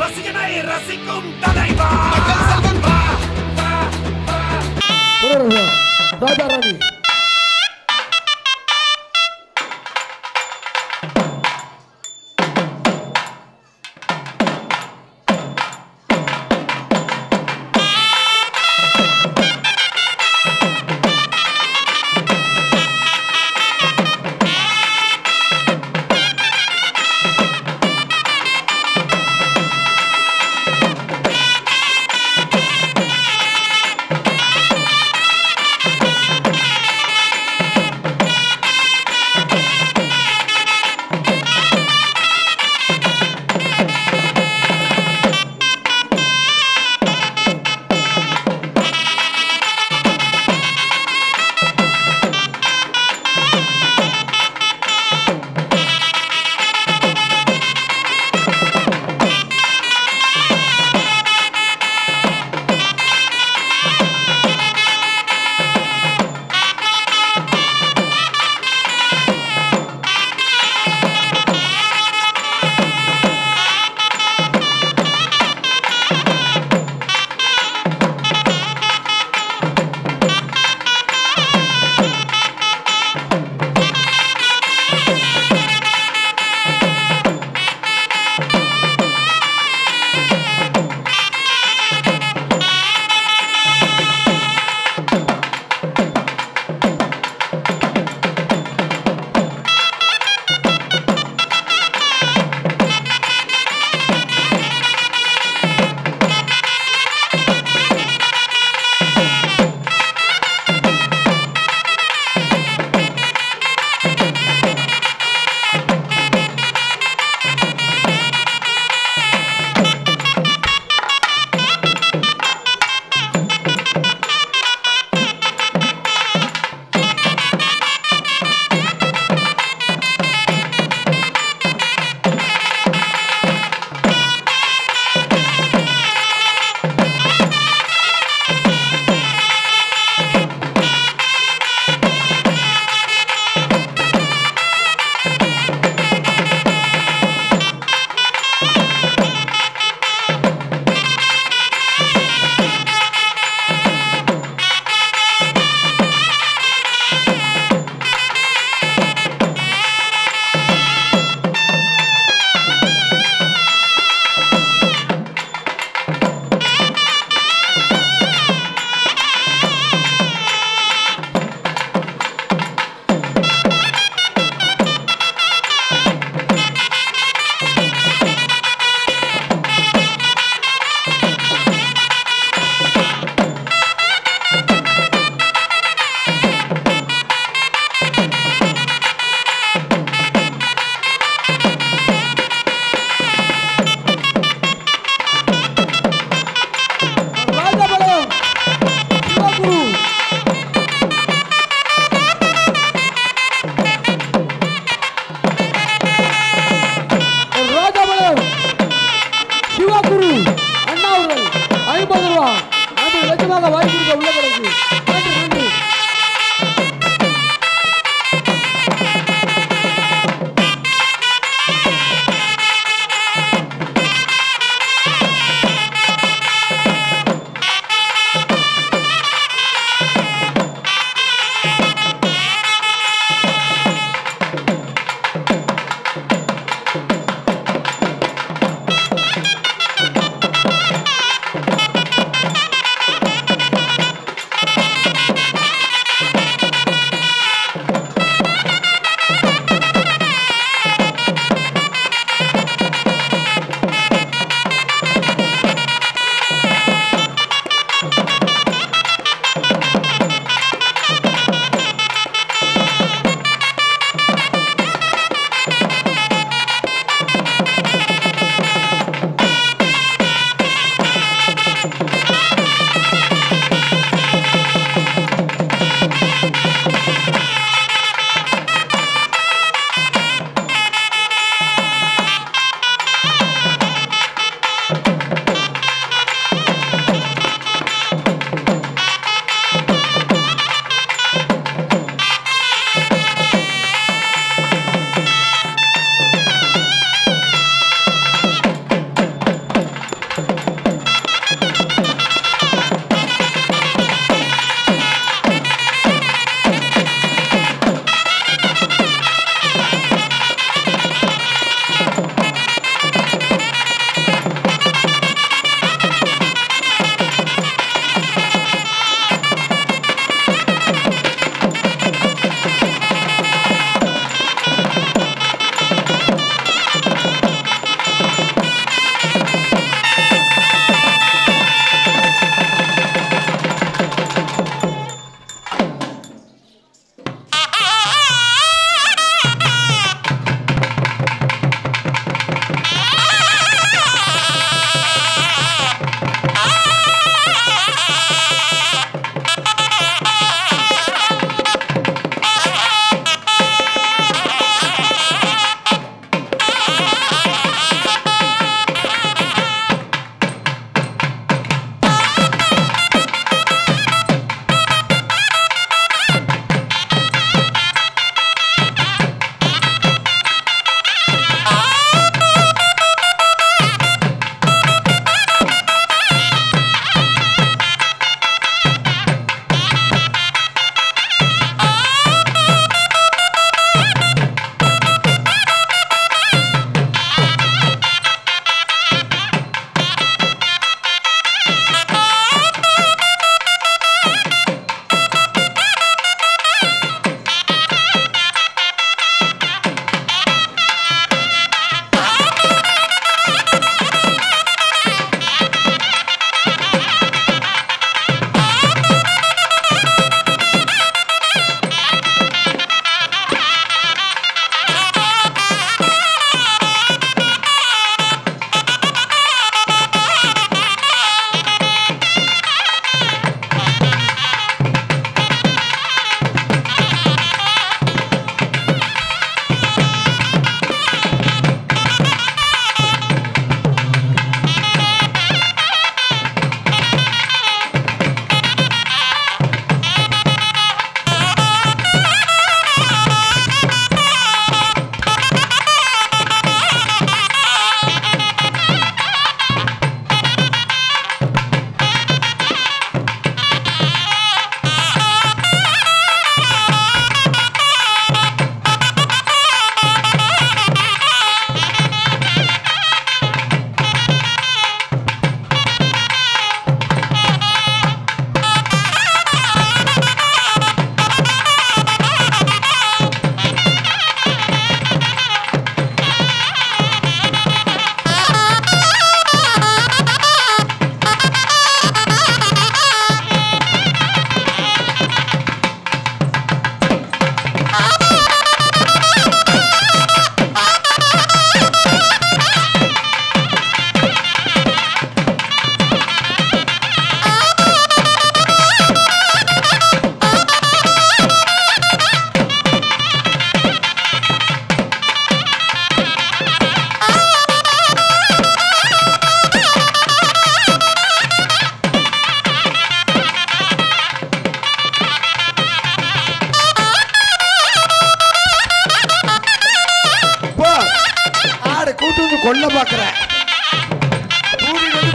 ரசிகனை ரசிக்கும் தலைவா ராஜா ராணி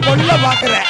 கொல்ல பாக்குறேன்.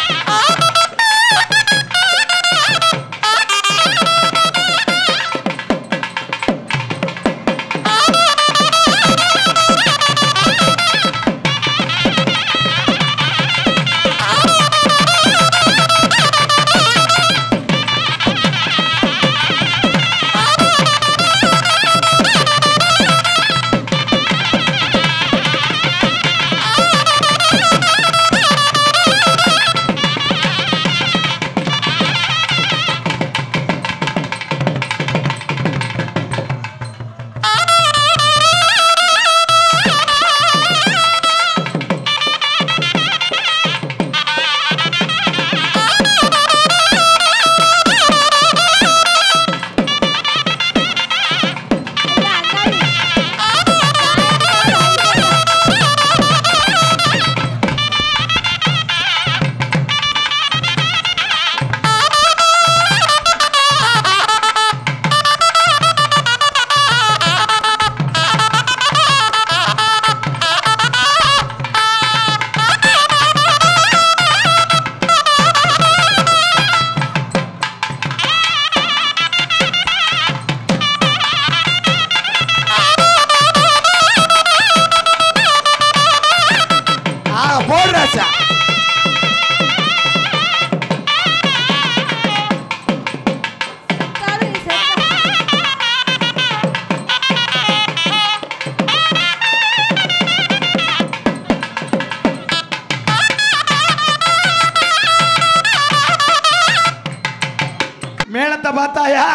மேளத்தை பார்த்தாயா?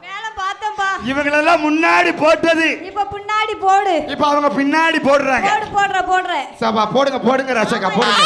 மேளம் பார்த்தம்பா. இவங்களெல்லாம் முன்னாடி போட்டது இப்ப பின்னாடி போடு. இப்ப அவங்க பின்னாடி போடுறாங்க. போடுற சபா போடுங்க ரசகா போடுங்க.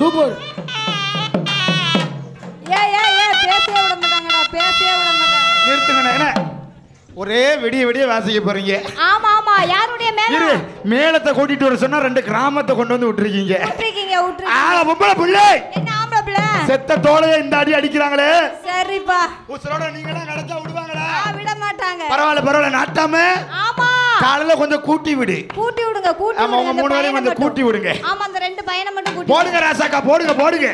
சூப்பர். ஏ பேசவே விட மாட்டாங்கடா, பேசவே விட மாட்டாங்க. நிறுத்துங்கண்ணா. என்ன ஒரே விடிய விடிய வாசிக்க போறீங்க? ஆமா யாருடைய இரு, மேல மேளத்தை கூட்டிட்டு வர சொன்னா 2 கிராமத்தை கொண்டு வந்து விட்டுருக்கீங்க. விட்டுருக்கீங்க. பொம்பளை பிள்ளை என்ன ஆம்பளை பிள்ளை? செத்த தோளைய இந்த அடி அடிக்கிறாங்களே. சரிப்பா. உசுரோட நீங்களாம் நடத்தா விடுவாங்களா? விட மாட்டாங்க. பரவாயில்ல நாட்டாம. ஆமா. காலையில கொஞ்சம் கூட்டி விடு. கூட்டி விடுங்க. ஆமா, உங்க 3 பேரையும் கொஞ்சம் கூட்டி விடுங்க. ஆமா, அந்த 2 பையனை மட்டும் கூட்டி போடுங்க ராசாக்கா, போடுங்க.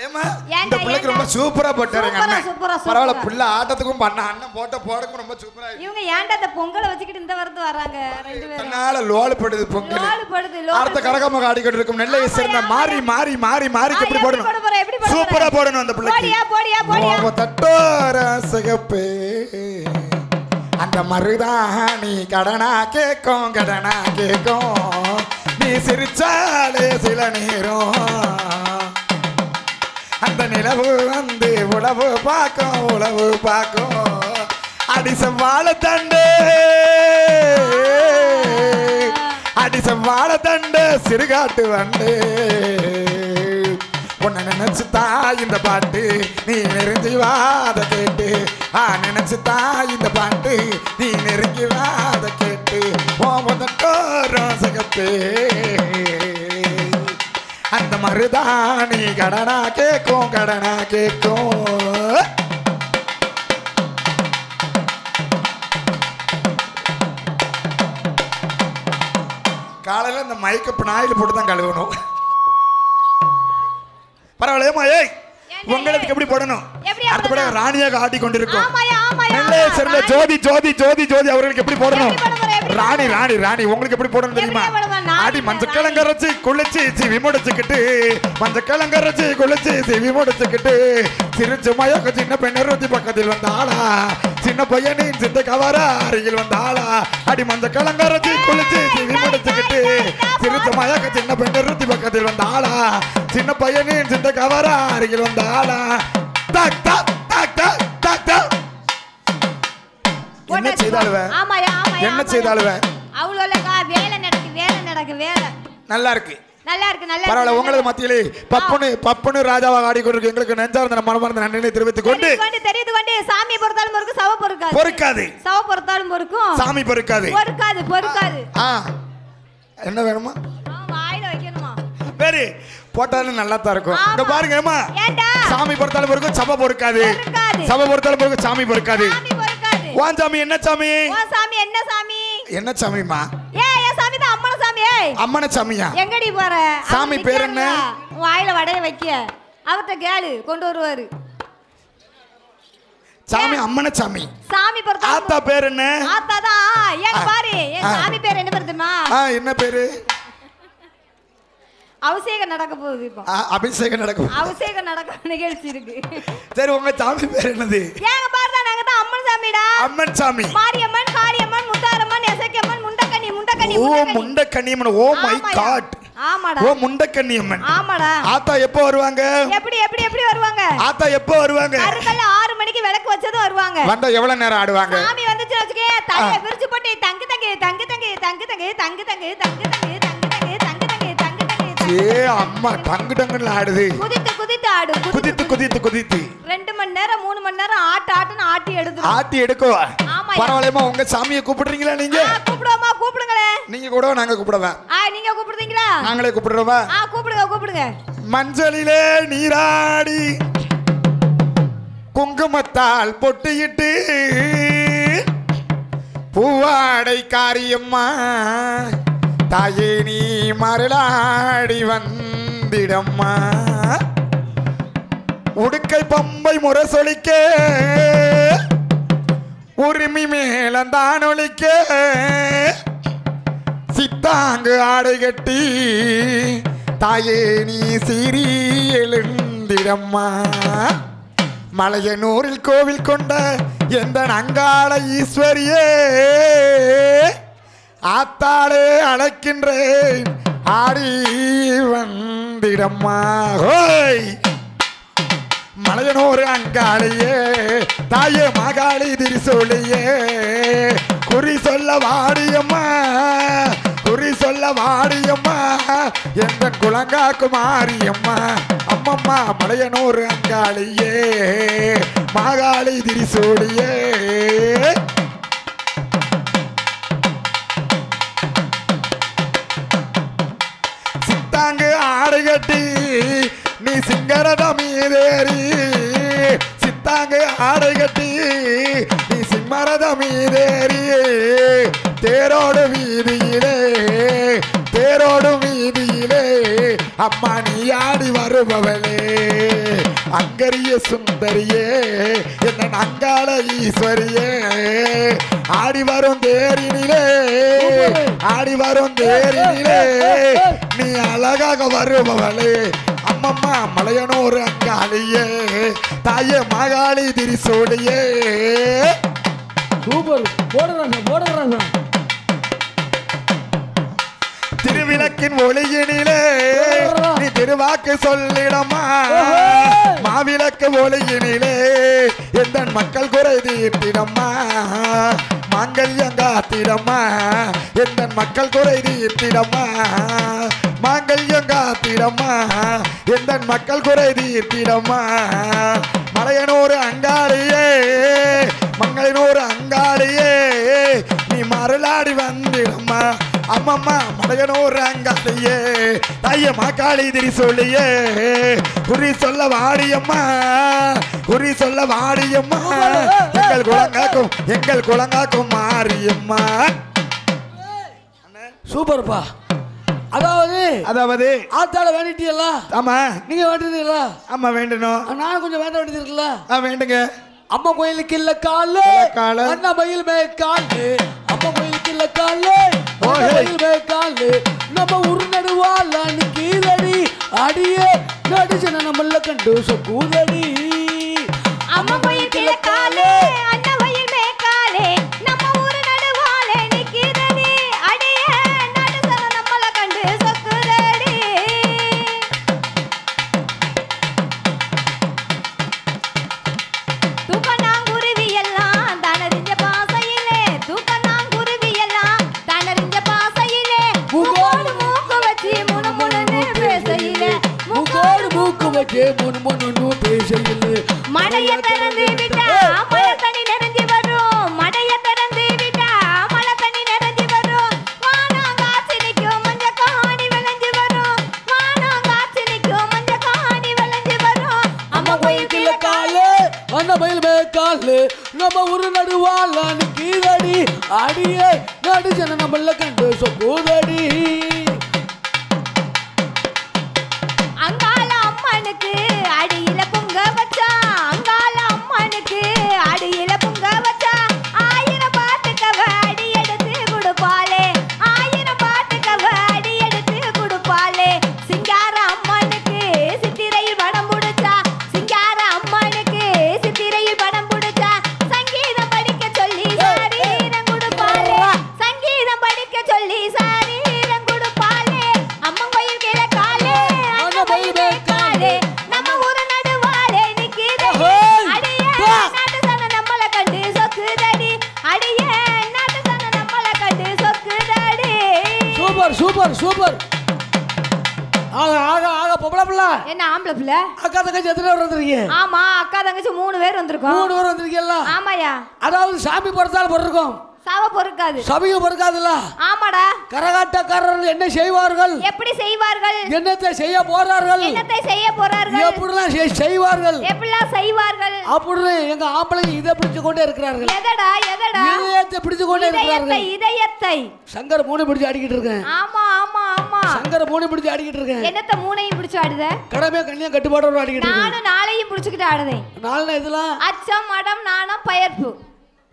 இந்த பிள்ளைக்கு ரொம்ப சூப்பரா போட்டாரு அண்ணன். பரவாயில்ல, பிள்ளை ஆட்டத்துக்கும் பண்ண அண்ணன் போடக்கும் ரொம்ப சூப்பரா. இவங்க ஏன்டா அந்த பொங்கலை வச்சுக்கிட்டு இந்த வரது வராங்க ரெண்டு பேரும்? அதனால லோலுப்படுது பொங்கல். அடுத்த கரகமாக ஆடிக்கிட்டு இருக்கும். நெல்லை சேர்ந்த மாறி மாறி மாறி மாறி எப்படி போடணும்? சூப்பரா போடணும் அந்த பிள்ளைக்கு. தட்டோர சிகப்பே அந்த மருதாணி கடனா கேக்கும் கடனா கேக்கும். நீ சிரிச்சாலே சில நேரம் அந்த நிலவு வந்து உழவு பார்க்கும் அடிசம் வாழ தண்டு சிறுகாட்டு வண்டு. உன்னை நினைச்சுதா இந்த பாட்டு நீ நெருங்கி வாத கேட்டு. நினைச்சுதா இந்த பாட்டு நீ நெருங்கி வாத கேட்டு. ஓரம் சிகப்பே அந்த மருதாணி கடனா கேக்கும் கடனா கேக்கும். காலையில் இந்த மைக்க பினாயில் போட்டு தான் கழுவணும். பரவாயில்லையம்மா. ஏய், உங்களுக்கு எப்படி போடணும்? அடுத்தபடி ராணியாக ஆடி கொண்டிருக்கும் ஜோதி ஜோதி ஜோதி ஜோதி அவர்களுக்கு எப்படி போடணும்? ராணி ராணி ராணி உங்களுக்கு எப்படி போடணும் தெரியுமா? ஆடி மஞ்சக்கிழங்கரைச்சி குளிச்சு சிவி முடிச்சுக்கிட்டு மஞ்சக்கிழங்கரைச்சி குளிச்சு சிவி முடிச்சுக்கிட்டு சிரிச்சு மயக்க சின்ன பெண்ணருத்தி பக்கத்தில் வந்தாளா சின்ன பையனின் சித்த கவரா அருகில் வந்தாளா. அடி மஞ்சக்கிழங்கரைச்சி குளிச்சு சிவி முடிச்சுக்கிட்டு சிரிச்சு மயக்க சின்ன பெண்ணருத்தி பக்கத்தில் வந்தாளா சின்ன பையனின் சித்த கவரா அருகில் வந்தாளா. தாக் தாக் தாக் தாக் தாக் தாக். என்ன செய்தாலுவ என்ன செய்தாலுவ அவ்வளோலக்கா வேலை நடக்கு வேலை நல்லா இருக்கு. பரவாயில்ல. உங்களது மத்தியிலே பப்புனு ராஜாவாக ஆடிக்கொண்டிருக்கு. எங்களுக்கு நெஞ்சார்ந்த மனமார்ந்த நன்றியை தெரிவித்துக் கொண்டு தெரிந்து கொண்டு சாமி பொறுத்தாலும் பொறுக்கும் சவ பொறுக்காது சவ பொறுத்தாலும் பொறுக்கும் சாமி பொறுக்காது. என்ன வேணுமா? வாயில வைக்கணுமா? வேறு போட்டாலும் நல்லா தான் இருக்கும். இங்க பாருங்க ஏமா, சாமி பொறுத்தாலும் பொறுக்கும் சபை பொறுக்காது. சபை பொறுத்தாலும் பொறுக்கும் சாமி பொறுக்காது. வான் சாமி என்ன சாமி? என்ன சாமி? என்ன சாமிமா? சாமி தான் அம்மன சாமி. அம்மன சாமியா? எங்கடி போற? சாமி பேர் என்ன? வாயில வடைய வைக்க அவர்ட்ட கேளு கொண்டு வருவாரு. சாமி அம்மன சாமி. சாமி பொறுத்த ஆத்தா பேர் என்ன? ஆத்தா தான். ஏங்க பாரு, என் சாமி பேர் என்ன பேர் தெரியுமா? என்ன பேரு? அபிஷேகம் நடக்க போகுது. இப்போ அபிஷேகம் நடக்கும். அபிஷேகம் நடக்க நிகழ்ச்சி இருக்கு. சரி, உங்க சாமி பேர் என்னது? ஏங்க பாருடா, நாங்க தான் அம்மன் சாமிடா. அம்மன் சாமி. மாரியம்மன், காரியம்மன், முத்தாரம்மன், எசக்கியம்மன், முண்டக்கண்ணி. ஓ முண்டக்கண்ணியம்மன். Oh my God. ஆமாடா. ஓ முண்டக்கண்ணியம்மன். ஆமாடா. ஆத்தா எப்போ வருவாங்க? எப்படி வருவாங்க? ஆத்தா எப்போ வருவாங்க? காலையில 6 மணிக்கு விளக்கு வச்சதும் வருவாங்க. வந்தா எவ்வளவு நேரம் ஆடுவாங்க? சாமி வந்துச்சு வச்சுக்கே தலைய விரிச்சு போட்டு தங்கு தங்கு தங்கு தங்கு தங்கு தங்கு தங்கு தங்கு தங்கு தங்கு தங்கு தங்கு தங்கு தங்கு தங்கு தங்கு. ஏ அம்மா டங்கு டங்குன்னு ஆடுது. குதித்து குதித்து ஆடு. குதித்து குதித்து குதித்து 2 மணி நேரம் 3 மணி நேரம் ஆட்டுன்னு ஆட்டி எடுத்துரும். ஆட்டி எடுக்கோ. பரவாயில்லையம்மா. உங்க சாமியை கூப்பிடுறீங்களா நீங்க? கூப்பிடுவோமா? கூப்பிடுங்களே. நீங்க கூட நாங்க கூப்பிடுவா? நீங்க கூப்பிடுறீங்களா? நாங்களே கூப்பிடுறோமா? கூப்பிடுங்க. மஞ்சளிலே நீராடி குங்குமத்தால் பொட்டியிட்டு பூவாடை காரியம்மா தாயே நீ மருளாடி வந்திடம்மா. உடுக்கை பம்பை முரசொலிக்க உரிமை மேலந்தான் ஒலிக்க சித்தாங்கு ஆடை கட்டி தாயே நீ சிறி எழுந்திடம்மா. மலையனூரில் கோவில் கொண்ட எந்த அங்காள ஈஸ்வரியே ஆத்தாளே அழைக்கின்றேன் ஆடி வந்திடம்மா. ஹோய் மலையனூர் அங்காளியே தாயே மகாளி திரிசோலியே குறி சொல்ல வாடியம்மா குறி சொல்ல வாடியம்மா எந்த குலங்காக்கு மாரியம்மா. அம்மம்மா மலையனூர் அங்காளியே மகாளி திரிசோலியே. சித்தாங்கு ஆடை கட்டி நீ சிங்கரத மீதேறி சித்தாங்கு ஆடை கட்டி நீ சிம்மரத மீதேறி தேரோடு வீதியிலே அம்மா நீ ஆடி வருபவளே. அங்கரிய சுந்தரியே என்ன அங்காள ஈஸ்வரியே ஆடி வரும் தேரினிலே ஆடி வரும் தேரினிலே நீ அழகாக வருபவளே அம்மம்மா மலையனூர் அங்காளியே தாயே மாகாளி திரிசூலியே. சூப்பர் போடுறாங்க திருவிளக்கின் ஒளியினிலே நீ திருவாக்கு சொல்லிடமா மாவிளக்கு ஒளியினிலே எந்த மக்கள் குறை தீர்த்திடம்மா மாங்கல்யங்காத்திடம்மா எந்த மக்கள் குறை தீர்த்திடம்மா மாங்கல்யங்காத்திடம்மா எந்த மக்கள் குறை தீர்த்திடம்மா மலையனூர் அங்காளியே மங்களினூர் அங்காளியே நீ மருளாடி வந்திடம்மா அம்மம்மா மலையனூர் அங்காளியே தாய மாக்காளி திரிசூலியே குறி சொல்ல வாடியம்மா குறி சொல்ல வாடியம்மா எங்கள் குலங்காக்கும் மாரியம்மா. சூப்பர்ப்பா. அதாவது ஆத்தால வேண்டிட்டீங்கள? ஆமா. நீங்க வேண்டிட்டீங்களா? ஆமா வேண்டணும். நான் கொஞ்சம் வேண்ட வேண்டியது இருக்குல்ல? வேண்டுங்க. அம்மா கோயிலுக்கு இல்ல காலு அண்ணா மயில் மே காலு அம்மா கோயிலுக்கு இல்ல காலு மயில் மே காலு நம்ம உரு நடுவால நிக்கீதடி அடியே நடிச்சன நம்மள கண்டு சொக்கூதடி அம்மா கோயிலுக்கு இல்ல காலு அண்ணா மயில் மே காலு நம்ம உரு நடுவால நிக்கீதடி அடியே நடிச்சன நம்மள கண்டு சொக்கூதடி. தூக்கணாங்குருவி எல்லாம் தனறிஞ்ச பாசையிலே தூக்கணாங்குருவி எல்லாம் தனறிஞ்ச பாசையிலே முகோடு மூக்கு வச்சு முணுமுணுன்னு பேசையிலே முகோடு மூக்கு வச்சு முணுமுணுன்னு பேசையிலே மழைய திறந்து விட்டா மழை தண்ணி நிறைஞ்சு வரும் மழைய திறந்து விட்டா மழை தண்ணி நிறைஞ்சு வரும் வானாங்காச்சு நிற்கும் மஞ்ச காணி விளைஞ்சு வரும் வானாங்காச்சு நிற்கும் மஞ்ச காணி விளைஞ்சு வரும். அம்மா கோயிலுக்கு இல்ல காலு அண்ணா மயில் மே காலு நம்ம உரு நடுவால நிக்கீதடி அடியே நடிச்சன நம்மள கண்டு சொக்கூதடி அங்காள அம்மனுக்கு அடியில பொங்க வச்சா அங்காள அம்மனுக்கு அடியில பொங்க வச்சா 1000 பாட்டுக்கவ அடி எடுத்து கொடுப்பாளே 1000 பாட்டுக்கவ அடி எடுத்து கொடுப்பாளே. சிங்கார அம்மனுக்கு சித்திரையில் படம் பிடிச்சா சிங்கார அம்மனுக்கு சித்திரையில் படம் பிடிச்சா சங்கீதம் படிக்க சொல்லி சாரீரம் கொடுப்பாளே சங்கீதம் படிக்க சொல்லி சாரீரம் கொடுப்பாளே. அம்மன் கோயில் கிழ காலே அண்ணா கோயில் காலே நம்ம ஊரு நடுவாலே நிக்குதடி அடியே நாட்டு சன நம்மள கண்டு சொக்குதடி அடியே நாட்டு சன நம்மள கண்டு சொக்குதடி. சூப்பர் ஆக பொம்பளை பிள்ளை என்ன ஆம்பளை பிள்ளை? அக்கா தங்கச்சி எத்தனை பேர் வந்திருக்கீங்க? ஆமா அக்கா தங்கச்சி 3 பேர் வந்திருக்கோம். 3 பேர் வந்திருக்கீங்களா? ஆமாயா. அதாவது சாமி பொறுத்தால் பொறுக்கும் சாவ பொறுக்காது சபையை பொறுக்காதுல்ல. ஆமாடா. கரகாட்டக்காரர்கள் என்ன செய்வார்கள் எப்படி செய்வார்கள் என்னத்தை செய்ய போறார்கள் என்னத்தை செய்ய போறார்கள் எப்படிலாம் செய்வார்கள் எப்படிலாம் செய்வார்கள் அப்படின்னு எங்க ஆம்பளைங்க இதை பிடிச்சு கொண்டே இருக்கிறார்கள். எதடா இதயத்தை பிடிச்சு கொண்டே இருக்கிறார்கள். இதயத்தை சங்கர மூணு பிடிச்சு அடிக்கிட்டு இருக்கேன். ஆமா சங்கர மூணு பிடிச்சு அடிக்கிட்டு இருக்கேன். என்னத்த மூணையும் பிடிச்சு ஆடுத? கடமை கண்ணியம் கட்டுப்பாடோட அடிக்கிட்டு இருக்கேன். நானும் நாளையும் பிடிச்சுக்கிட்டு ஆடுதேன். நாளைனா இதெல்லாம் அச்சம் மடம் நாணம் பயர்ப்பு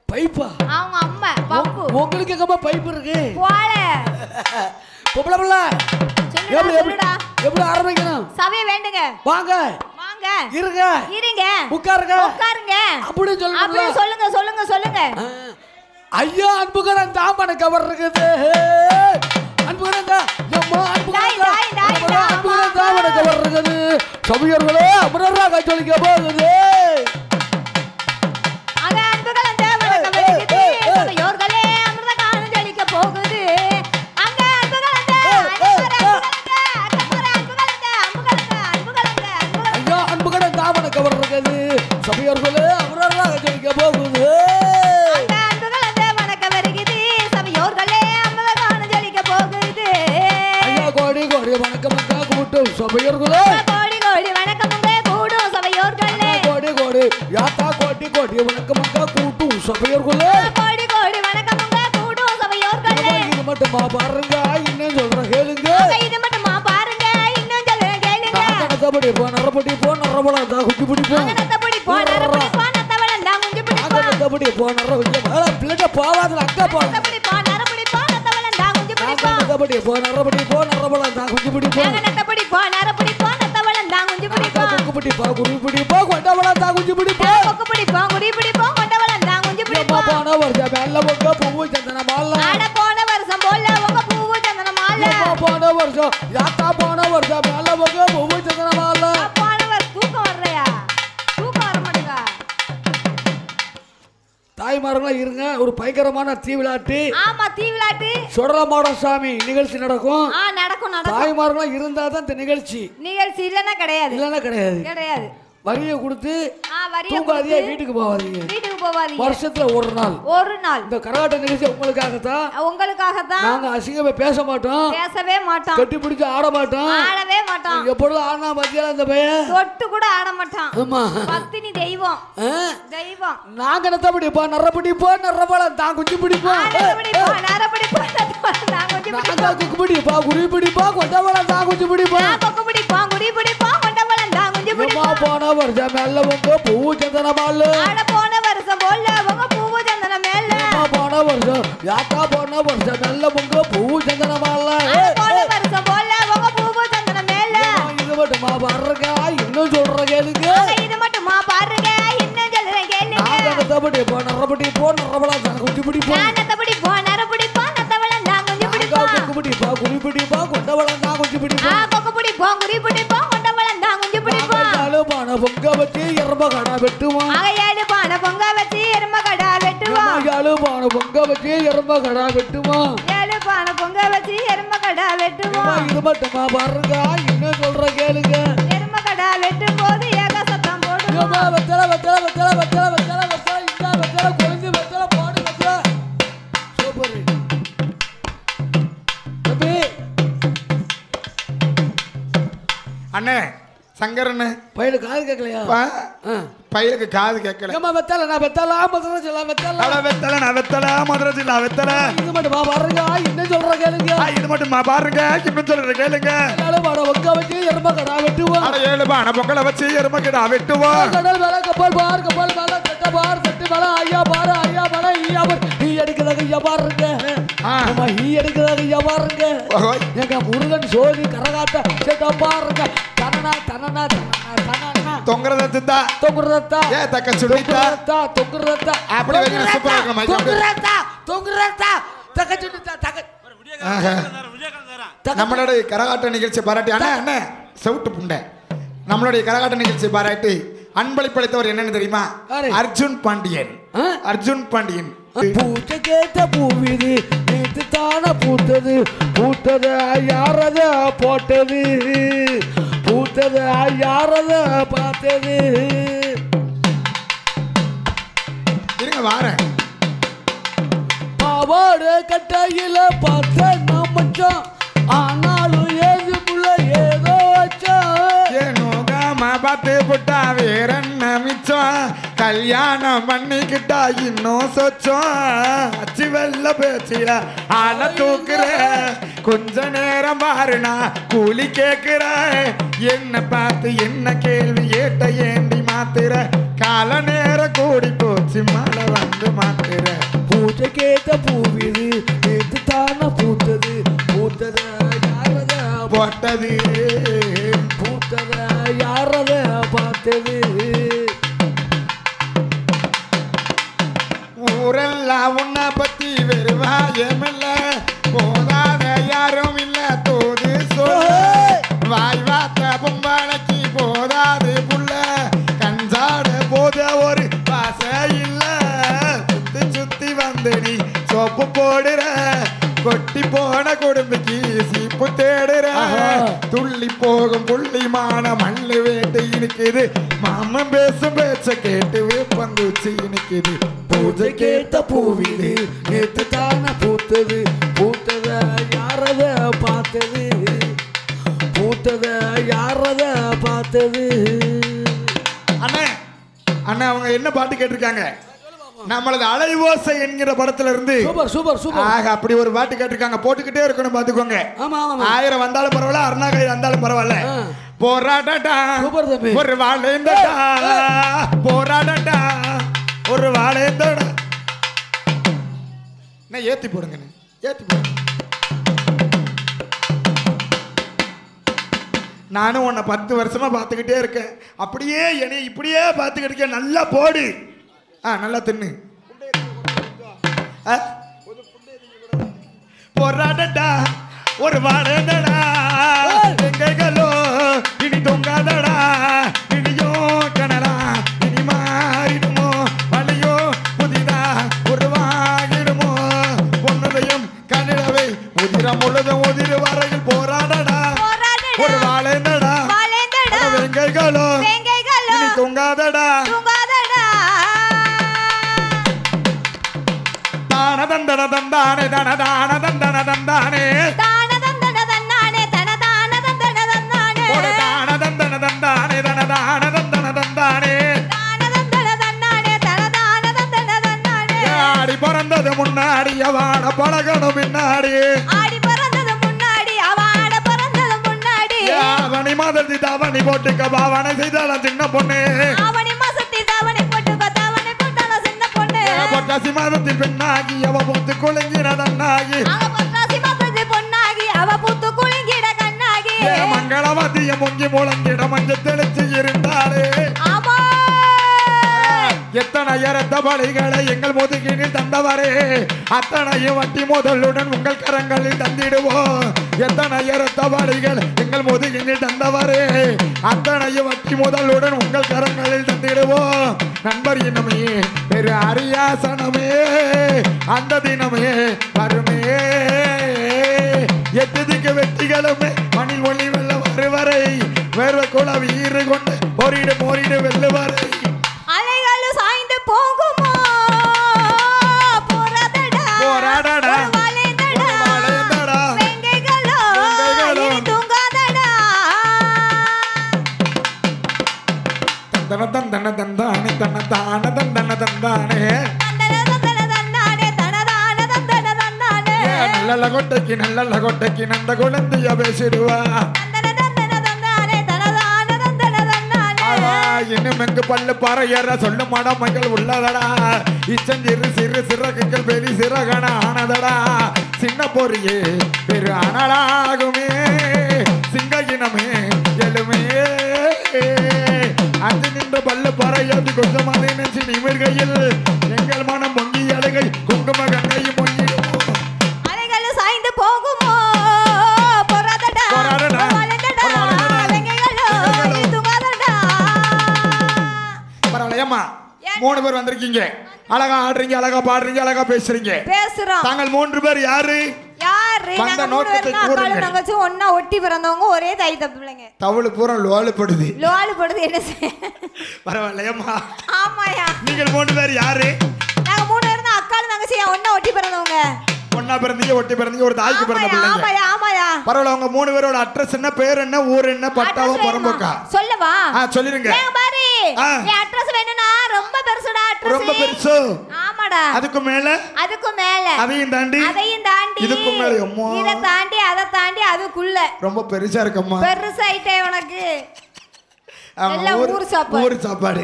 பைப்பா அவங்க அம்மா பம்பு. உங்களுக்கு எங்கம்மா பைப்பு இருக்கு? போல பொம்பளை பிள்ளை எப்படி ஆரம்பிக்கணும்? சபைய வேண்டுங்க. வாங்க இருங்க உட்காருங்க அப்படின்னு சொல்லுங்க. ஐயா அன்புகரன் தாமனை கவர் இருக்குது. அன்புகரன் தாமனை கவர் இருக்குது. சபையர்களே அமரரா கச்சொலிக்க போகுது. சபையோர்களே அமரராக ஜெயிக்க போகுது. ஐயா கோடி கோடி வணக்கமங்க கூட்டும் சபையோர்களே கோடி கோடி யாத்தா கோடி கோடி வணக்கமங்க கூட்டும் சபையோர்களே இது மட்டுமா பாருங்க இன்னும் சொல்றேன் கேளுங்க. நத்தபடி போ நரபடி போ நரபலம் தான் குஞ்சு பிடிப்போம் நத்தபடி போ நரபடி போ நத்தவளம் தான் குஞ்சு பிடிப்போம் நத்தபடி போ நரபடி பிள்ளைங்க போவாதுல அக்கா போ நத்தபடி போ நரபடி போ நத்தவளம் தான் குஞ்சு பிடிப்போம் நத்தபடி போ நரபடி போ நரபலம் தான் குஞ்சு பிடிப்போம் நத்தபடி போ நரபடி போ நத்தவளம் தான் குஞ்சு பிடிப்போம் கொக்குபடி போ குருபடி போ கொண்டவளம் தான் குஞ்சு பிடிப்போம் கொக்குபடி போ குடிபடி போ கொண்டவளம் தான் குஞ்சு பிடிப்போம் போன வருஷம் மேல பொங்க பூவு சந்தன மாலை ஆட போன வருஷம் போல உங்க பூவு சந்தன மாலை போன வருஷம் யாத்தா போன வருஷம் மேல பொங்க பூவு சந்தன மாலை போன வருஷம் தூக்கம் வரலையா தூக்கம் வர மாட்டேங்க தாய்மார்களா இருங்க ஒரு பயங்கரமான தீ விளையாட்டு ஆமா தீ விளையாட்டு சுடலமாட சாமி நிகழ்ச்சி நடக்கும் நடக்கும் தாய்மார்களா இருந்தா தான் இந்த நிகழ்ச்சி இல்லைன்னா கிடையாது இல்லைன்னா கிடையாது கிடையாது வரியை கொடுத்து வரியை தூங்காதீங்க வீட்டுக்கு போவாதீங்க வருஷத்துல ஒரு நாள் இந்த கரகாட்ட நிகழ்ச்சி உங்களுக்காகத்தான் நாங்க அசிங்கமே பேசவே மாட்டோம் கட்டி பிடிச்சு ஆடவே மாட்டோம் எப்பொழுது ஆனா மத்தியால அந்த பையன் தொட்டு கூட ஆட மாட்டான் ஆமா பத்தினி தெய்வம் நாங்க நத்தபடி போ நரபடி போ நரபலம் தான் குஞ்சு பிடிப்போம் நாங்க குக்குபடி போ குருபடி போ கொண்டவளம் தான் குஞ்சு பிடிப்போம் போன வருஷம் மேல உங்க பூவு சந்தன மாலை போன வருஷம் போல உங்க பூவு சந்தன மேல போன வருஷம் யாத்தா போன வருஷம் மேல உங்க பூவு சந்தன மாலை போன வருஷம் போல உங்க பூவு சந்தன மேல இது மட்டுமா பாருங்க இன்னும் சொல்ற கேளுங்க இது மட்டுமா பாருங்க இன்னும் சொல்றேன் கேளுங்க நாங்க நத்தபடி போ நரபடி போ நரபலம் தான் குஞ்சு பிடிப்போம் நத்தபடி போ நரபடி போ நத்தவளம் தான் குஞ்சு பிடிப்போம் கொக்குபடி போ குருபடி போ கொண்டவளம் தான் குஞ்சு பிடிப்போம் கொக்குபடி போ குருபடி போ கொண்டவளம் தான் குஞ்சு பிடிப்போம் பான பொங்க வச்சு எறும்ப கடா வெட்டுவோம் பான பொங்க வச்சு எறும்ப கடா வெட்டுவோம் பான பொங்க வச்சு எறும்ப கடா வெட்டுவோம் பான பொங்க வச்சு எறும்ப கடா வெட்டுவோம் இது மட்டுமா பாருங்க இன்னும் சொல்ற கேளுங்க எறும்ப கடா வெட்டும் போது ஏக சத்தம் போடுவோம் வெத்தல வெத்தல வெத்தல வெத்தல வெத்தல வெத்தல இந்த வெத்தல குறைஞ்சு வெத்தல போடு வெத்தல சூப்பர் தம்பி அண்ணே சங்கரண்ணே பையனுக்கு காது கேட்கலையா பையனுக்கு காது கேட்கல வெத்தல நான் வெத்தல மதுரை ஜில்லா வெத்தல வெத்தல நான் வெத்தல மதுரை ஜில்லா வெத்தல இது மட்டுமா பாருங்க இன்னும் சொல்ற கேளுங்க இது மட்டுமா பாருங்க இன்னும் சொல்ற கேளுங்க பான பொங்க வச்சு எறும்ப கடா வெட்டுவோம் 7 பான பொங்கலை வச்சு எறும்ப கடா வெட்டுவோம் கடல் மேல கப்பல் மேல தட்ட பார் தட்டு மேல ஐயா பாரு ஐயா பாரு ஈ எடுக்கிறதாக ஐயா பாருங்க ஆமா ஈ எடுக்கிறதாக ஐயா பாருங்க எங்க முருகன் சோதி கரகாட்ட சேட்டா பாருங்க தனனா தனனா தனனா தொங்குறதா ஏ தக்க சுடிதா தொங்குறதா அப்படி வெங்க சூப்பரா இருக்கு மைக் தொங்குறதா தக்க சுடிதா தக்க நம்மளுடைய கரகாட்ட நிகழ்ச்சி பாராட்டி அண்ணே செவுட்டு புண்டை நம்மளுடைய கரகாட்ட நிகழ்ச்சி பாராட்டி அன்பளிப்பளித்தவர் என்னன்னு தெரியுமா அர்ஜுன் பாண்டியன் பூச்ச கேட்ட பூவிது நேற்று தான பூத்தது யாரத போட்டது பூத்தது யாரத பார்த்தது இருங்க வாரேன் பாவாடு கட்டையில பார்த்த நான் மச்சான் ஆனாலும் ஏது புள்ள ஏதோ பார்த்து புட்டா வேற என்ன மிச்சம் கல்யாணம் பண்ணிக்கிட்டா இன்னும் சொச்சம் அச்சு வெள்ள பேச்சில ஆள தூக்குற கொஞ்ச நேரம் பாருனா கூலி கேக்குற என்ன பார்த்து என்ன கேள்வி ஏட்ட ஏண்டி மாத்துற கால நேரம் கூடி போச்சு மழை வந்து மாத்துற பூச்சை கேட்ட பூவிது நேற்று தான பூத்தது யாரத போட்டது பூத்தத யாரத பார்த்தது ஊரெல்லாம் உன்னை பத்தி வெறுவாயமில்ல போதாத யாரும் இல்ல தோது சொல்ல வாய் வாத்த பொம்பளைக்கு போதாது புள்ள கஞ்சாட போத ஒரு பாச இல்ல சுத்தி வந்து நீ சோப்பு போடுற கொட்டி போன குடும்பக்கு சீப்பு தேடுற துள்ளி போகும் புள்ளிமான மண்ணு வேட்டு இருக்குது மாமன் பேசும் பேச்ச கேட்டு பங்குச்சி இனிக்குது பூஜை கேட்ட பூவிது நேத்து தான பூத்தது யாரத பார்த்தது யாரத பார்த்தது அண்ணா அவங்க என்ன பாட்டு கேட்டிருக்காங்க நம்மளது அலைவோசை என்கிற படத்துல இருந்து சூப்பர் அப்படி ஒரு பாட்டு கேட்டிருக்காங்க போட்டுக்கிட்டே இருக்கணும் பாத்துக்கோங்க 1000 வந்தாலும் பரவாயில்ல அருணாகை வந்தாலும் பரவாயில்ல போராடடா சூப்பர் தம்பி. ஒரு வாழேந்தடா போராடடா ஒரு வாழேந்தடா. நான் ஏத்தி போடுங்க ஏத்தி போடுங்க. நானும் உன்னை 10 வருஷமா பார்த்துக்கிட்டே இருக்கேன். அப்படியே என்னை இப்படியே பார்த்துக்கிட்டு இருக்கேன். நல்லா போடு. நல்லா தின்னு. போராடடா ஒரு வாழேந்தடா எங்கேகளோ இனி தொங்காதடா இனியோ கனடா இனி மாறிடுமோ வழியோ புதிதா உருவாகிடுமோ பொன்னதையும் கனிடவை உதிரம் முழுதும் உதிரு வரையில் போராடடா ஒரு வாழேந்தடா வெங்கைகளோ இனி தொங்காதடா தானதந்தன தந்தானே தனதான தந்தன தந்தானே தானதந்தன தந்தானே தனதான தந்தன தந்தானே ஆடி பறந்தது முன்னாடி அவாட பழகணும் பின்னாடி அவனி மாதத்தி தாவணி போட்டுக்க பாவனை செய்தால சின்ன பொண்ணு பொட்டாசி மாதத்தில் பெண்ணாகி அவ பூத்து குலுங்கிற தன்னாகி மங்களவதிய முங்கி முழங்கிட மஞ்சள் தெளிச்சு இருந்தாலே எத்தனை இரத்த பலிகளை எங்கள் முதுகினில் தந்தவரே அத்தனையும் வட்டி முதலுடன் உங்கள் கரங்களில் தந்திடுவோம். எத்தனை இரத்த பலிகள் எங்கள் முதுகினில் தந்தவரே அத்தனையும் வட்டி முதலுடன் உங்கள் கரங்களில் தந்திடுவோம். நண்பர் இனமே பெரு அரியாசனமே அந்த தினமே வருமே எட்டுதிக்கு வெட்டிகளுமே மணில் ஒளி வெல்ல வருவரை வேர்வ குல வீறு கொண்டு போரிடு வெல்லுவரை சாய்ந்து போகுமோ போராடடா வாழேந்தடா வெங்கைகளோ இனி தூங்காதடா தந்தன தந்தன தந்தானே தனதான தந்தன தந்தானே நல்ல கொட்டைக்கு நந்த குழந்தைய பேசிடுவா இன்னும் எங்கு பல்லு பாறையற சொல்லும் மடமைகள் உள்ளதடா இச்சஞ்சிறு சிறு சிறகுகள் பெரிய சிறகன ஆனதடா சின்ன பொறியே பெரு அனலாகுமே சிங்க இனமே எழுமே அஞ்சு நின்று பல்லு பாறையாது கொஞ்சம் அதை நினைச்சு நிமிர்கையில் எங்கள் மனம் பொங்கி அழகை குங்கும கங்கையும் பொங்கிடுமோ அலைகள் சாய்ந்து போகுமோ போராடடா பரவாயில்லையம்மா 3 பேர் வந்திருக்கீங்க. அழகா ஆடுறீங்க, அழகா பாடுறீங்க, அழகா பேசுறீங்க. தாங்கள் 3 பேர் யாரு? வந்த நோக்கத்தை கூறுங்க. நாங்க ஒண்ணா ஒட்டி பிறந்தவங்க, ஒரே தாய் தப்பிள்ளைங்க. தவளு பூரா லோலுப்படுது என்ன செய்ய? பரவாயில்லையம்மா. ஆமாயா. நீங்கள் 3 பேர் யாரு? நாங்க 3 பேர் தான் அக்காளும் தங்கச்சியும் ஒண்ணா ஒட்டி பிறந்தவங்க. ஒண்ணா பிறந்தீங்க, ஒட்டி பிறந்தீங்க, ஒரு தாய்க்கு பிறந்த பிள்ளைங்க. ஆமாயா. பரவாயில்ல. உங்க 3 பேரோட அட்ரஸ் என்ன, பேர் என்ன, ஊர் என்ன, பட்டாவா, புறம்போக்கா? சொல்லவா? சொல்லிருங்க. பாரு, நீ அட்ரஸ் வேணும்னா ரொம்ப பெருசுடா அட்ரஸ். ரொம்ப பெருசு. ஆமாடா. அதுக்கு மேல அதையும் தாண்டி இதுக்கு மேல அம்மா இத தாண்டி அத தாண்டி அதுக்குள்ள ரொம்ப பெருசா இருக்கம்மா. பெருசாயிட்டே உனக்கு. எல்லாம் ஊர் சாப்பாடு.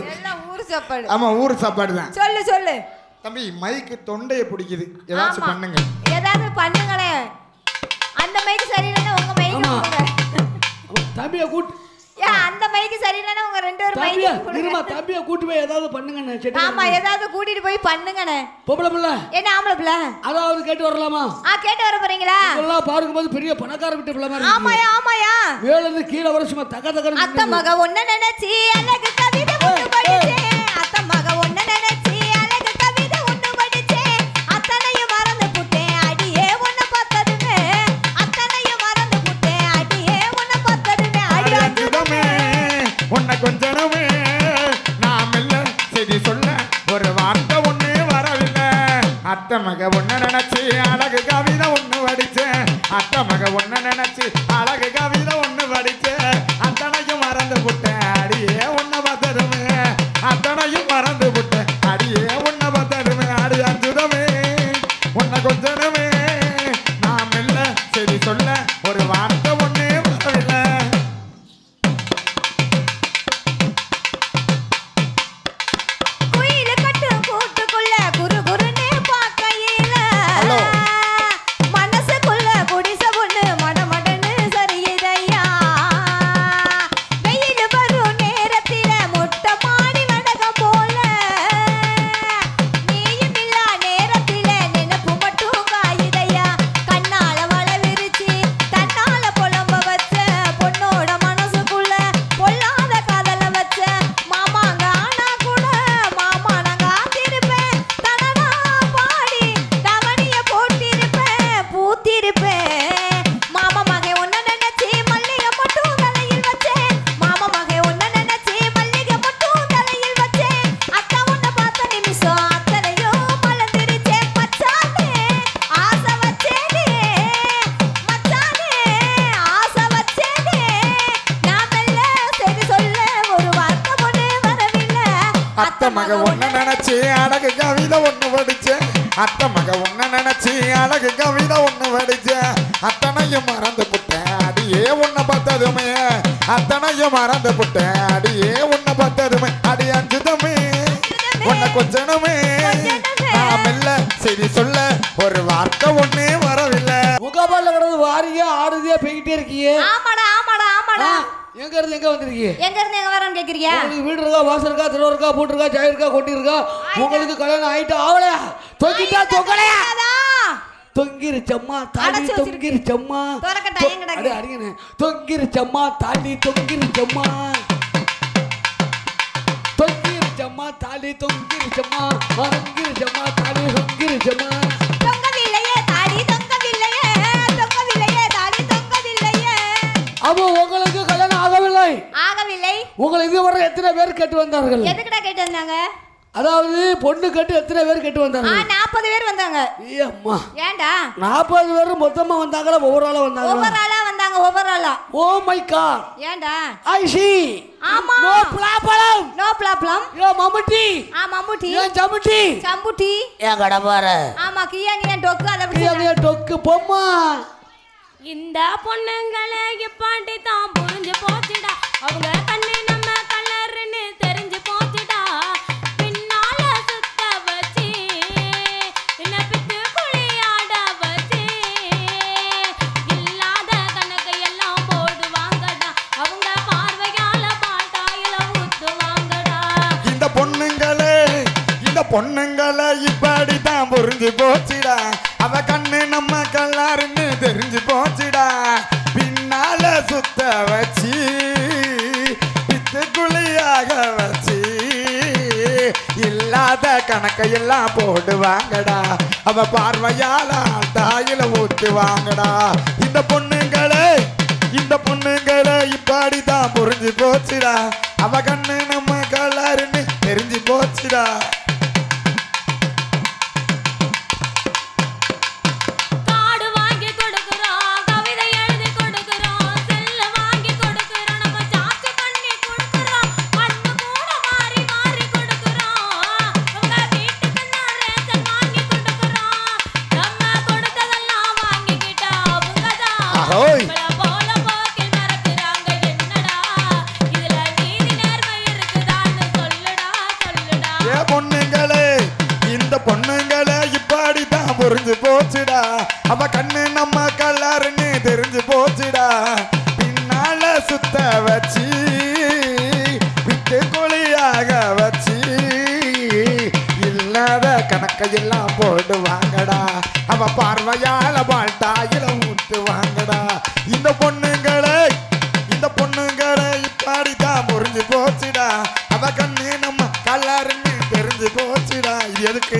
ஆமா, ஊர் சாப்பாடு தான். சொல்லு தம்பி. மைக்கு தொண்டைய பிடிக்குது, ஏதாச்சும் பண்ணுங்க. ஏதாவது பண்ணுங்களே. அந்த மைக்கு சரியில்லைன்னா உங்க மைக்கு கொடுங்க. தம்பியை கூட்டு. அந்த மைக்கு சரியில்லைன்னா உங்க 2 பேர் மைக்கு கொடுங்க. தம்பியை கூட்டி போய் ஏதாவது பண்ணுங்கண்ணே. ஆமா, ஏதாவது கூட்டிட்டு போய் பண்ணுங்கண்ணே. பொம்பளை பிள்ளை என்ன ஆம்பளை பிள்ளை? அதாவது கேட்டு வரலாமா? கேட்டு வர போறீங்களா? எல்லாம் பார்க்கும்போது பெரிய பணக்கார வீட்டு பிள்ளை மாதிரி. ஆமாயா. மேல இருந்து கீழே வர சும்மா தக அத்த மக ஒண்ணு நினைச்சி அழகு கவிதை ஒண்ணு படிச்சேன். அத்த மக ஒண்ணு நினைச்சி அழகு கவிதை ஒண்ணு படிச்சேன். அத்தனையும் மறந்து புட்டேன் அடியே ஒண்ணு பார்த்ததுமே. அத்தனையும் மறந்து புட்டேன் அடியே ஒண்ணு பார்த்ததுமே. அடியாச்சுதமே உன்னை கொஞ்சமே நாம் எல்லாம் செய்தி சொல்ல ஒரு வார்த்தை ஒண்ணு வரவில்லை. அத்த மக ஒண்ணு நினைச்சு அழகு கவிதை ஒண்ணு படிச்சேன். அத்த மக ஒண்ணு நினைச்சு அழகு கவிதை ஒண்ணு படிச்சேன். அத்தனையும் மறந்து புட்டேன் அடியே ஒண்ணு பார்த்ததுமே. அத்தனையும் மறந்து புட்டேன் அடியே ஒண்ணு பார்த்ததுமே. அடியாச்சுதமே உன்னை கொஞ்சமே நாம் எல்லாம் செய்தி சொல்ல ஒரு வார்த்தை ஒண்ணு வரவில்லை. அத்தை மக ஒண்ணு நினைச்சு அழகு கவிதை ஒண்ணு படிச்சேன் அத்தை மக ஒண்ணு நினைச்சு அழகு கவிதை ஒண்ணு படிச்சேன் அத்தனையும் மறந்து புட்டேன் அடியே உன்னை பார்த்ததுமே அத்தனையும் மறந்து புட்டேன் அடியே உன்னை பார்த்ததுமே அடி அஞ்சுதமே உன்னை கொஞ்சனுமே நான் மெல்ல சரி சொல்ல ஒரு வார்த்தை ஒண்ணே வரவில்லை முகபால கிடந்து வாரியா ஆடுதியா போய்கிட்டே இருக்கியே ஆமாடா ஆமாடா ஆமாடா எங்க இருந்து எங்க வந்திருக்கீங்க எங்க இருந்து எங்க வரேன்னு கேக்குறியா உங்களுக்கு வீடு இருக்கா வாசல் இருக்கா திரு இருக்கா பூட்டு இருக்கா ஜாய் இருக்கா கொட்டி இருக்கா உங்களுக்கு கல்யாணம் ஆயிட்டு ஆவலையா தொங்கிட்டா தொங்கலையா தொங்கிருச்சம்மா தாண்டி தொங்கிருச்சம்மா அடே அடிங்கனே தொங்கிருச்சம்மா தாண்டி தொங்கிருச்சம்மா தொங்கிருச்சம்மா தாண்டி தொங்கிருச்சம்மா தொங்கிருச்சம்மா தாண்டி தொங்கிருச்சம்மா தொங்கவில்லையே தாடி தொங்கவில்லையே தொங்கவில்லையே தாடி தொங்கவில்லையே அப்போ உங்களுக்கு கல்யாணம் ஆகவில்லை உங்களை இதுவரை எத்தனை பேர் கேட்டு வந்தார்கள் எதுக்குடா கேட்டு வந்தாங்க அதாவது பொண்ணு கட்டு எத்தனை பேர் கட்டு வந்தாங்க 40 பேர் வந்தாங்க அம்மா ஏண்டா 40 பேர் மொத்தமா வந்தாங்களா ஒவ்வொரு ஆளா வந்தாங்க ஒவ்வொரு ஆளா ஓ மை காட் ஏண்டா ஐ சி ஆமா நோ ப்ராப்ளம் யோ மம்முட்டி மம்முட்டி யோ சம்புட்டி ஏன் கட பாரு ஆமா கியானியா டொக்கு அத கியானியா டொக்கு பொம்மா இந்த பொண்ணுங்களே இப்பாண்டி தான் புரிஞ்சு போச்சுடா அவங்க கண்ணு நம்ம கலர்னு தெரிஞ்சு போச்சுடா பின்னால சுத்த வச்சு என்ன பித்து குளியாட வச்சு இல்லாத கணக்கு எல்லாம் போடுவாங்கடா அவங்க பார்வையால பாட்டாயில ஊத்துவாங்கடா இந்த பொண்ணுங்களே இப்படி தான் புரிஞ்சு போச்சுடா அவ கண்ணு நம்ம கல்லாருன்னு தெரிஞ்சு போச்சுடா பின்னால சுத்த வச்சு பித்து குழியாக வச்சு இல்லாத கணக்கையெல்லாம் போடுவாங்கடா அவ பார்வையால தாயில ஊத்துவாங்கடா இந்த பொண்ணுங்களே இப்படி தான் புரிஞ்சு போச்சுடா அவ கண்ணு நம்ம கல்லாருன்னு தெரிஞ்சு போச்சுடா பொண்ணுங்களே இப்படிதான் புரிஞ்சு போச்சுடா அவ கண்ணு நம்ம கல்லாருன்னு தெரிஞ்சு போச்சுடா பின்னால சுத்த வச்சு விட்டு குழியாக வச்சு இல்லாத கணக்கையெல்லாம் போடுவாங்கடா அவ பார்வையால வாழ்த்தாயில ஊத்துவாங்கடா இந்த பொண்ணுங்களே இப்படிதான் புரிஞ்சு போச்சுடா அவ கண்ணு நம்ம கல்லாருன்னு தெரிஞ்சு போச்சுடா இது எதுக்கு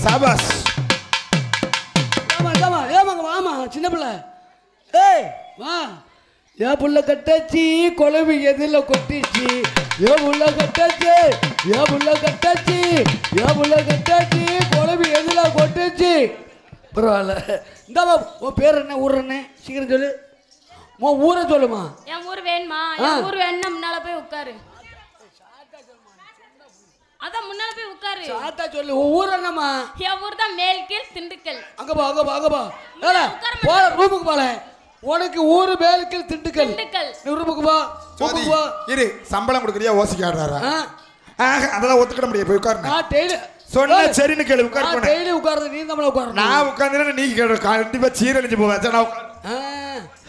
சாபாஸ் சின்ன பிள்ளை ஏய் வா என் புள்ள கட்டாச்சி குழம்பு எதில் கொட்டிச்சு என் புள்ள கட்டாச்சி குழம்பு எதில் கொட்டிச்சு பரவாயில்ல இந்தாமா உன் பேர் என்ன ஊர் என்ன சீக்கிரம் சொல்லு உன் ஊரை சொல்லுமா என் ஊர் வேணுமா என் ஊர் வேணும்னா முன்னால போய் உட்காரு அதான் முன்னால போய் உட்காரு சாத்தா சொல்லு உன் ஊர் என்னம்மா என் ஊர் தான் மேல்கீழ் திண்டுக்கல் அங்க பா போற ரூமுக்கு போல உனக்கு ஊரு மேல்கீழ் திண்டுக்கல் நீ ரூமுக்கு பா இரு சம்பளம் கொடுக்கறியா ஓசிக்கு ஆடுறாரா அதெல்லாம் ஒத்துக்கிட முடியாது போய் உட்காரு நான் டெய்லி சொன்ன சரின்னு கேளு உட்கார் டெய்லி உட்கார்றது நீ நம்மள உட்காரு நான் உட்கார்ந்தேன்னா நீ கண்டிப்பா சீரழிஞ்சு போவேன்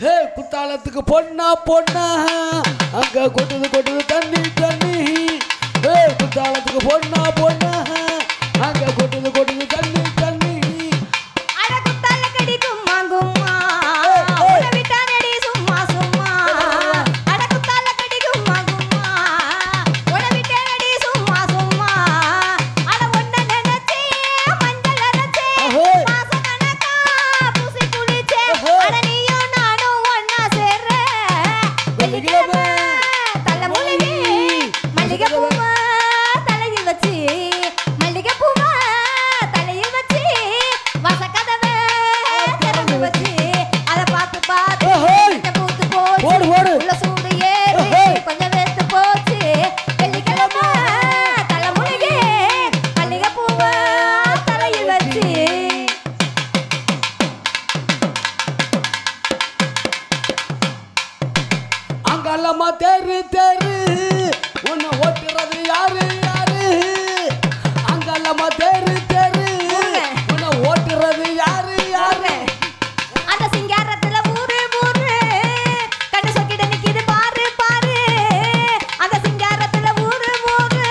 ஹே குத்தாலத்துக்கு பொண்ணா பொண்ணா அங்க கொட்டுது தண்ணி தண்ணி ஹே குத்தாலத்துக்கு பொண்ணா பொண்ணா அங்க கொட்டுது தண்ணி தண்ணி அட குத்தால கடி கும்மா கும்மா உன விட்டா நடி சும்மா சும்மா அட குத்தால கடி கும்மா கும்மா உன விட்டா நடி சும்மா சும்மா அட ஒன்ன நினைச்சே மஞ்சள் அரைச்சே மாசம் கணக்கா பூசி குளிச்சே அட நீயும் நானும் ஒண்ணா சேர்ற வெள்ளிக்கிழமை தலை முழுகி மல்லிகை பூவா தலையில் வச்சு மல்லிகை பூவா தலையில் வச்சு வசக்கதவை திறந்து வச்சு அதை பார்த்து பார்த்து பூத்து போச்சு உள்ள சூடு ஏறி கொஞ்சம் வேத்து போச்சு வெள்ளிக்கிழமை தலை முழுகி மல்லிகை பூவா தலையில் வச்சு அங்கல்லம்மா தெரு தெரு உன்னை ஓட்டுறது யாரு யாரு அங்கல்லம்மா தெரு தெரு உன்னை ஓட்டுறது யாரு யாரு அந்த சிங்காரத்துல ஊரு ஊரு கண்ணு சொக்கிட நிக்குது பாரு பாரு அந்த சிங்காரத்துல ஊரு ஊரு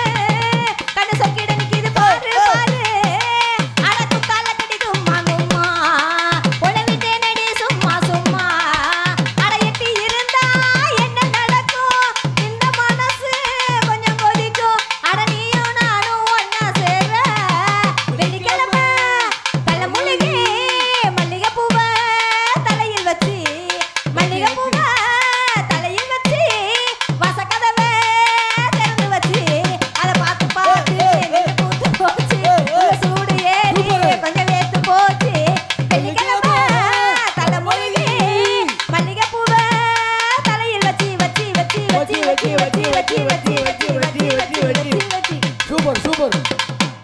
கண்ணு சொக்கிட நிக்குது பாரு பாரு அட குத்தால கடி கும்மா கும்மா உளவிட்டே நடி சும்மா சும்மா அட எட்டி இருந்தா என்ன நடக்கும் இந்த மனசு கொஞ்சம் கொதிக்கும் அட நீயும் நானும் ஒண்ணா சேர வெள்ளிக்கிழமை தலை முழுகி மல்லிகை பூவை தலையில் வச்சு மல்லிகை பூவை தலையில் வச்சு வசக்கதவை திறந்து வச்சு அதை பார்த்து பார்த்து நெஞ்சு பூத்து போச்சு உள்ள சூடு ஏறி கொஞ்சம் வேத்து போச்சு வெள்ளிக்கிழமை தலை முழுகி மல்லிகை பூவை தலையில் வச்சு வச்சு வச்சு வச்சு வச்சு வச்சு வச்சு வச்சு வச்சு வச்சு வச்சு வச்சு வச்சு சூப்பர் சூப்பர்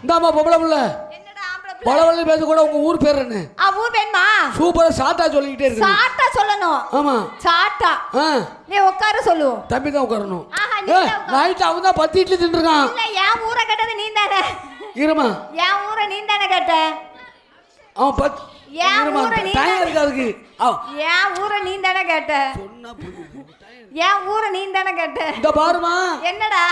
இந்தாம்மா பொம்பளை புள்ள என்னடா ஆம்பளை பலவழி பேச கூட உங்க ஊர் பேர் என்ன ஊர் வேணுமா சூப்பரா சாட்டா சொல்லிக்கிட்டே இருக்கு சாட்டா சொல்லணும் ஆமா சாட்டா ஆ நீ உட்கார சொல்லுவோம் தம்பி தான் உட்காரணும் ஆஹா, நீ தான் உட்காரு. நைட் அவன் தான் 10 இட்லி தின்றுருக்கான் இல்ல என் ஊரை கேட்டது நீ தானே இருமா என் ஊரை நீ தானே கேட்ட அவன் 10 ஏன் இருமா ஊரை நீ டைம் தான் இருக்கு அதுக்கு என் ஊரை நீ தானே கேட்ட சொன்னா புரியுது. என் ஊரை நீ தானே கேட்ட இந்த பாருமா என்னடா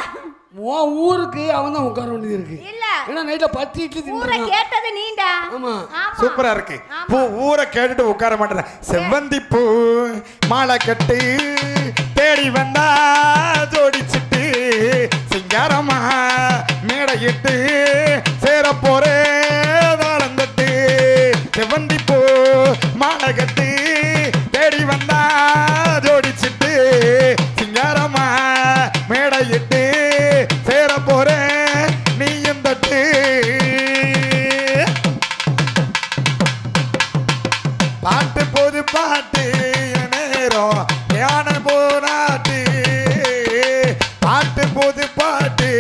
உன் ஊருக்கு அவன் தான் உட்கார வேண்டியது இருக்கு இல்ல ஏன்னா நைட்ல 10 இட்லி ஊரை தின்றுருக்கான் கேட்டது நீடா ஆமா. சூப்பரா இருக்கு பூ ஊரை கேட்டுட்டு உட்கார மாட்டேன் செவ்வந்தி பூ மாலை கட்டு தேடி வந்தா ஜோடிச்சிட்டு சிங்காரமா மேடையிட்டு சேர போறே தாளந்தட்டு செவ்வந்தி பூ மாலை கட்டு தேடி வந்தா ஜோடிச்சிட்டு சிங்காரமா மேடையிட்டு சேர போறேன் நீயும் தட்டு பாட்டு போது பாட்டு என் நேரம் யான போராட்டு பாட்டு போது பாட்டு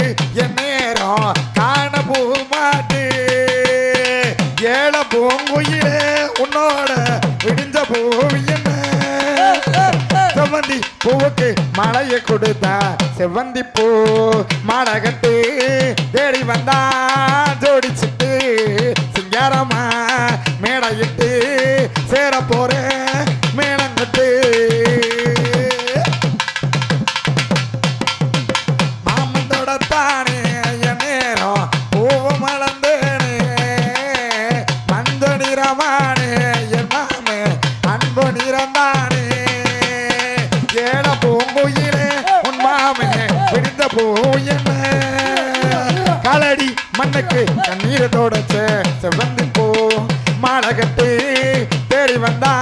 என் நேரம் காண போ மாட்டு ஏழ பூங்குயிலே உன்னோட விடிஞ்ச பூவியன செவ்வந்தி பூவுக்கு மழையை கொடுத்தா செவ்வந்தி பூ மாலை கட்டு தேடி வந்தா ஜோடிச்சிட்டு சிங்காரமா மேடையிட்டு சேர போறேன் மேளங்கட்டு மாமந்தோட தானே என் நேரம் பூவு மலர்ந்தேனே மஞ்ச நிறமானே என் மாமே அன்பு நிறந்தானே ஏழ பூங்குயிலே உன் மாமே விடுந்த பூ என்ன காலடி மண்ணுக்கு கண்ணீரை தொடச்ச செவ்வந்தி பூ மாலை கட்டு தேடி வந்தா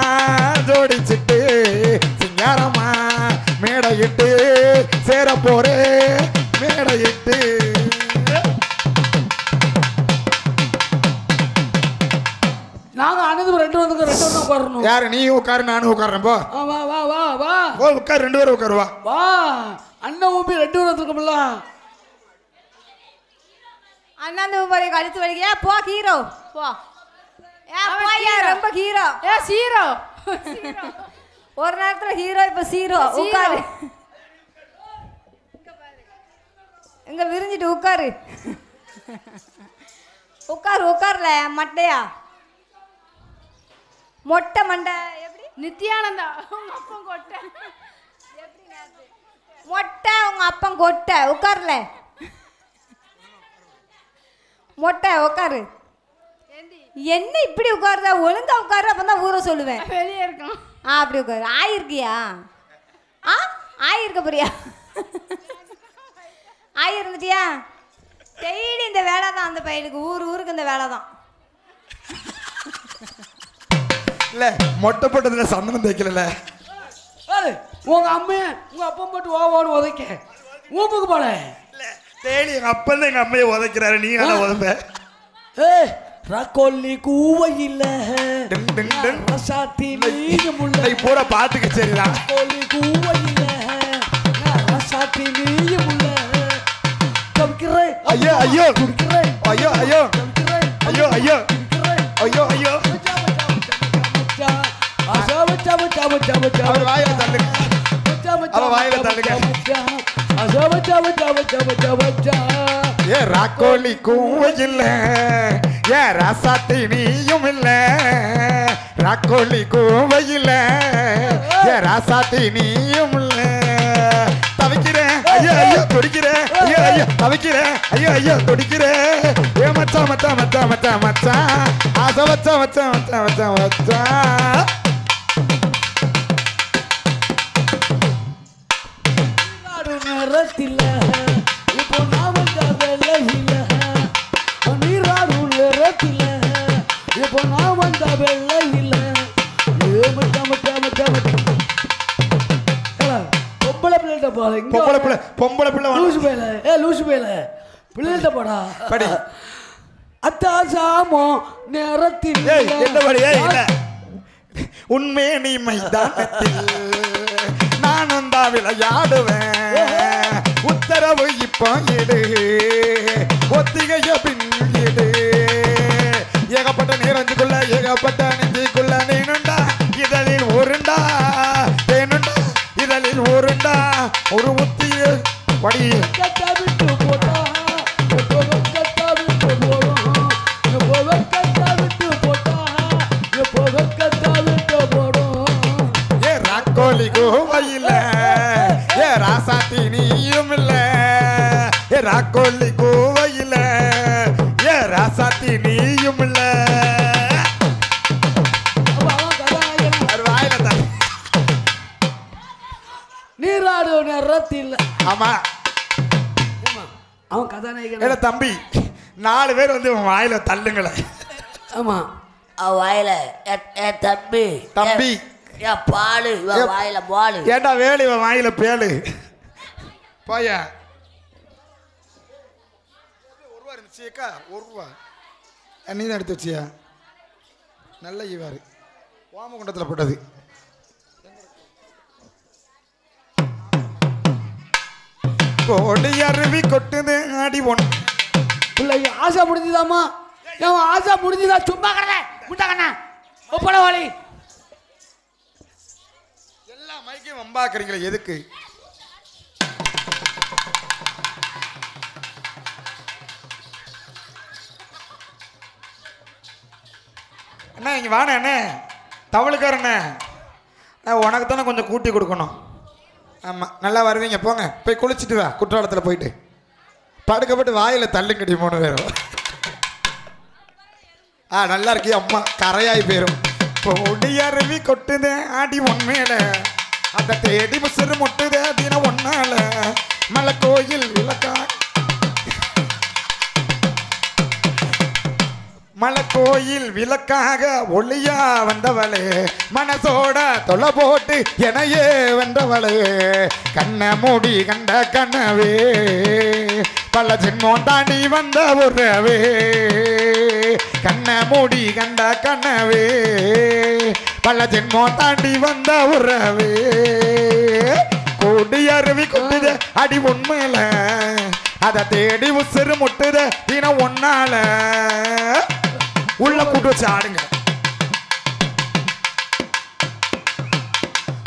ஜோடிச்சிட்டு சிங்காரமா மேடையிட்டு சேர போறே மேடையிட்டு நாங்க அனது ரெண்டு வந்து உட்காரணும் யாரு நீ உட்காரு நானும் உட்கார்றேன் போ வா வா வா வா ஓ உட்கார் 2 பேரும் உட்காருவா வா அண்ணன் ஊம்பி 2 பேரும் இருக்கோம்ல அண்ணாந்து போய் கழுத்து வலிக்கியா போ ஹீரோ போ போயா ரொம்ப ஹீரோ சீரோ ஒரு நேரத்துல ஹீரோ இப்ப சீரோ உட்காரு இங்க விரிஞ்சிட்டு உட்காரு உட்காரு உட்கார்ல மட்டையா மொட்டை மண்டை எப்படி நித்யானந்தா உங்க அப்பன் கொட்டை மொட்டை உங்க அப்பன் கொட்டை உட்கார்ல மொட்டை உட்காரு என்ன இப்படி உட்காருதா ஒழுங்கா உட்காரு அப்பதான் ஊரை சொல்லுவேன் வெளியே இருக்கான் அப்படி உட்காரு ஆயிருக்கியா ஆயிருக்க போறியா ஆயிருந்துட்டியா டெய்லி இந்த வேலை தான் அந்த பையனுக்கு ஊருக்கு இந்த வேலை தான் இல்ல மொட்டை போட்டதுல சந்தனம் தேய்க்கல உங்க அம்மைய உங்க அப்பா போட்டு ஓவோன்னு உதைக்க ஊப்புக்கு போல டெய்லி எங்க அப்பா எங்க அம்மையை உதைக்கிறாரு நீ என்ன உதப்ப ரக்கொல்லி கூவையில்ல ரசாத்தி நீயும் உள்ள பூரா பாட்டுக்கு சரிதான் ரக்கொல்லி கூவையில்ல ரசாத்தி நீயும் உள்ள கவிக்கிறேன் ஐயோ ஐயோ குடிக்கிறேன் ஐயோ ஐயோ ஐயோ ஐயோ ஐயோ ஐயோ அவர் வாயில தள்ளுங்க அவ வாயில தள்ளுங்க ஏ ராக்கோலி கூவையில்ல ஏ ராசாத்தி நீயும் இல்ல ராக்கோலி கூவையில்ல ஏ ராசாத்தி நீயும் இல்ல தவிக்கிறேன் ஐயோ ஐயோ துடிக்கிறேன் ஐயோ ஐயோ தவிக்கிறேன் ஐயோ ஐயோ துடிக்கிறேன் ஏ மச்சான் மச்சான் மச்சான் மச்சான் மச்சான் ஆசை மச்சான் மச்சான் மச்சான் மச்சான் மச்சான் நேரத்தில் இப்போ நான் வந்த வெள்ளையில் நீராடும் நேரத்தில் இப்போ நான் வந்த வெள்ளையில் பொம்பளை பிள்ளைகிட்ட போல பொம்பளை பிள்ளை லூசு பேல லூசு பேல பிள்ளைகிட்ட போடா படி அத்தா சாமோ நேரத்தில் என்ன படி இல்ல உண்மை நீ மைதானத்தில் நானும் தான் விளையாடுவேன் உத்தரவு இப்போ எடு ஒத்திகைய பின் எடு ஏகப்பட்ட நேரஞ்சுக்குள்ள ஏகப்பட்ட நெஞ்சுக்குள்ள நீனுண்டா இதழில் உருண்டா தேனுண்டா இதழில் உருண்டா ஒரு ஒத்திய படி விட்டு போட்டா கோலி கோவையில் ஏ ராசாத்தி நீயும் இல்ல ஏ ராக்கோலி கோவையில் ஏ ராசாத்தி நீயும் இல்ல வாயில தான் நீராடு நேரத்தில் ஆமா அவன் கதாநாயகன் தம்பி 4 பேர் வந்து வாயில தள்ளுங்கள ஆமா அவன் வாயில தம்பி தம்பி பாலு வாயில பாலு ஏண்டா வேலு இவன் வாயில பேலு போயா ₹1 இருந்துச்சுக்கா ₹1 நீ தான் எடுத்து வச்சியா நல்ல ஈவாரு ஓமகுண்டத்தில் போட்டது கோடி அருவி கொட்டுது அடி ஒன் பிள்ளை ஆசை முடிஞ்சுதாமா என் ஆசை முடிஞ்சுதா சும்மா கடை முட்டாக்கண்ணா ஒப்பட வாளி எல்லா மைக்கையும் வம்பாக்குறீங்களே எதுக்கு அண்ணா இங்க வாண்ணே அண்ணே தவளுக்காரண்ணே உனக்கு தானே கொஞ்சம் கூட்டி கொடுக்கணும் ஆமாம் நல்லா வருவீங்க போங்க போய் குளிச்சுட்டு வா குற்றாலத்தில் போயிட்டு படுக்கப்பட்டு வாயில் தள்ளுங்கடி 3 பேரும் நல்லா இருக்கியா அம்மா கரையாய் போயிரும் கொடி அருவி கொட்டுதே ஆடி ஒன்மேல அந்த தேடி முசுறு முட்டுதே தினம் ஒன்னால மலை கோயில் விளக்கா மலை கோயில் விளக்காக ஒளியா வந்தவளே மனசோட தொலை போட்டு எனையே வந்தவளே கண்ண மூடி கண்ட கனவே பல ஜென்மம் தாண்டி வந்த உறவே கண்ண மூடி கண்ட கனவே பல ஜென்மம் தாண்டி வந்த உறவே கொடி அருவி கொட்டுது அடி உண்மையில அதை தேடி உசுறு முட்டுது தினம் ஒன்னால உள்ள கூட்டு வச்சு ஆடுங்க